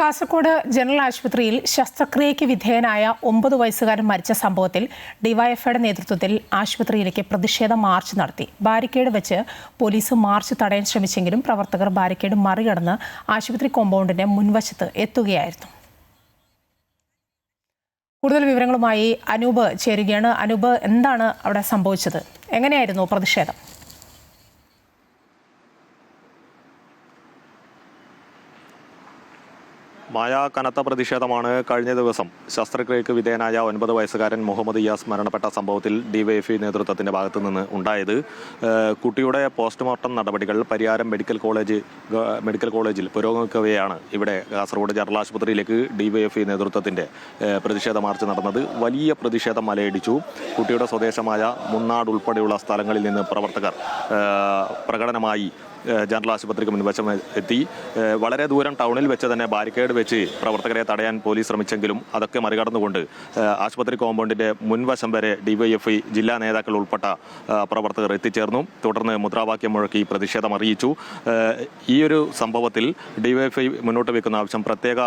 Kasaragod general ആശുപത്രിയിൽ ശസ്ത്രക്രിയയ്ക്ക് വിധേയനായ 9 വയസ്സുകാരൻ മരിച്ച സംഭവത്തിൽ ഡിവൈഎഫ്ഐയുടെ നേതൃത്വത്തിൽ ആശുപത്രിയിലേക്ക് പ്രതിഷേധ മാർച്ച് നടത്തി. ബാരിക്കേഡ് വെച്ച് പോലീസ് മാർച്ച് തടയാൻ ശ്രമിച്ചെങ്കിലും പ്രവർത്തകർ ബാരിക്കേഡ് മറികടന്ന് ആശുപത്രി കോമ്പൗണ്ടിന്റെ മുൻവശത്ത് എത്തുകയായിരുന്നു. കൂടുതൽ വിവരങ്ങളുമായി അനൂപ് ചേരുകയാണ്. അനൂപ്, എന്താണ് അവിടെ സംഭവിച്ചത്? എങ്ങനെയായിരുന്നു പ്രതിഷേധം? കനത്ത പ്രതിഷേധമാണ് കഴിഞ്ഞ ദിവസം ശസ്ത്രക്രിയയ്ക്ക് വിധേയനായ 9 വയസ്സുകാരൻ മുഹമ്മദ് ഇയാസ് മരണപ്പെട്ട സംഭവത്തിൽ ഡിവൈഎഫ്ഐ നേതൃത്വത്തിന്റെ ഭാഗത്തു നിന്ന് ഉണ്ടായത്. കുട്ടിയുടെ പോസ്റ്റ്മോർട്ടം നടപടികൾ പരിയാരം മെഡിക്കൽ കോളേജിൽ പുരോഗമിക്കവെയാണ് ഇവിടെ കാസർഗോഡ് ജനറൽ ആശുപത്രിയിലേക്ക് ഡിവൈഎഫ്ഐ നേതൃത്വത്തിന്റെ പ്രതിഷേധ മാർച്ച് നടന്നത്. വലിയ പ്രതിഷേധം അലയടിച്ചു. കുട്ടിയുടെ സ്വദേശമായ മുന്നാട് ഉൾപ്പെടെയുള്ള സ്ഥലങ്ങളിൽ നിന്ന് പ്രവർത്തകർ പ്രകടനമായി ജനറൽ ആശുപത്രിക്ക് മുൻവശം എത്തി. വളരെ ദൂരം ടൗണിൽ വെച്ച് തന്നെ ബാരിക്കേഡ് വെച്ച് പ്രവർത്തകരെ തടയാൻ പോലീസ് ശ്രമിച്ചെങ്കിലും അതൊക്കെ മറികടന്നുകൊണ്ട് ആശുപത്രി കോമ്പൗണ്ടിന്റെ മുൻവശം വരെ ഡിവൈഎഫ്ഐ ജില്ലാ നേതാക്കൾ ഉൾപ്പെട്ട പ്രവർത്തകർ എത്തിച്ചേർന്നു. തുടർന്ന് മുദ്രാവാക്യം മുഴക്കി പ്രതിഷേധം അറിയിച്ചു. ഈ ഒരു സംഭവത്തിൽ ഡിവൈഎഫ്ഐ മുന്നോട്ട് വെക്കുന്ന ആവശ്യം പ്രത്യേക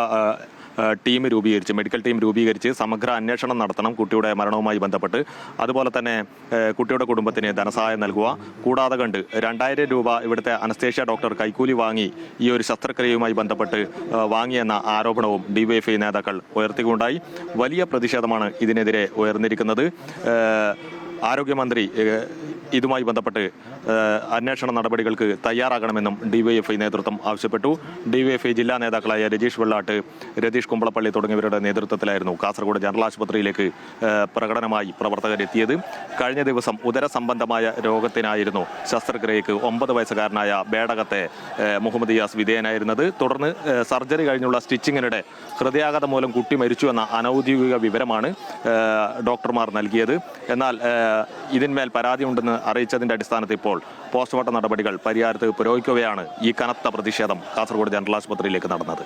മെഡിക്കൽ ടീം രൂപീകരിച്ച് സമഗ്ര അന്വേഷണം നടത്തണം കുട്ടിയുടെ മരണവുമായി ബന്ധപ്പെട്ട്. അതുപോലെ തന്നെ കുട്ടിയുടെ കുടുംബത്തിന് ധനസഹായം നൽകുക. കൂടാതെ കണ്ട് 2000 രൂപ ഇവിടുത്തെ അനസ്തേഷ്യ ഡോക്ടർ കൈക്കൂലി വാങ്ങി ഈ ഒരു ശസ്ത്രക്രിയയുമായി ബന്ധപ്പെട്ട് വാങ്ങിയെന്ന ആരോപണവും ഡിവൈഎഫ്ഐ നേതാക്കൾ ഉയർത്തിക്കൊണ്ടായി. വലിയ പ്രതിഷേധമാണ് ഇതിനെതിരെ ഉയർന്നിരിക്കുന്നത്. ആരോഗ്യമന്ത്രി ഇതുമായി ബന്ധപ്പെട്ട് അന്വേഷണ നടപടികൾക്ക് തയ്യാറാകണമെന്നും ഡിവൈഎഫ്ഐ നേതൃത്വം ആവശ്യപ്പെട്ടു. ഡിവൈഎഫ്ഐ ജില്ലാ നേതാക്കളായ രജീഷ് വെള്ളാട്ട്, രതീഷ് കുമ്പളപ്പള്ളി തുടങ്ങിയവരുടെ നേതൃത്വത്തിലായിരുന്നു കാസർഗോഡ് ജനറൽ ആശുപത്രിയിലേക്ക് പ്രകടനമായി പ്രവർത്തകരെത്തിയത്. കഴിഞ്ഞ ദിവസം ഉദര സംബന്ധമായ രോഗത്തിനായിരുന്നു ശസ്ത്രക്രിയയ്ക്ക് 9 വയസ്സുകാരനായ ബേടകത്തെ മുഹമ്മദ് ഇയാസ് വിധേയനായിരുന്നത്. തുടർന്ന് സർജറി കഴിഞ്ഞുള്ള സ്റ്റിച്ചിങ്ങിനിടെ ഹൃദയാഘാതം മൂലം കുട്ടി മരിച്ചു എന്ന അനൌദ്യോഗിക വിവരമാണ് ഡോക്ടർമാർ നൽകിയത്. എന്നാൽ ഇതിന്മേൽ പരാതിയുണ്ടെന്ന് അറിയിച്ചതിന്റെ അടിസ്ഥാനത്തിൽ ഇപ്പോൾ പോസ്റ്റ്മോർട്ടം നടപടികൾ പരിയാരത്ത് പുരോഗമിക്കുകയാണ്. ഈ കനത്ത പ്രതിഷേധം കാസർഗോഡ് ജനറൽ ആശുപത്രിയിലേക്ക് നടന്നത്.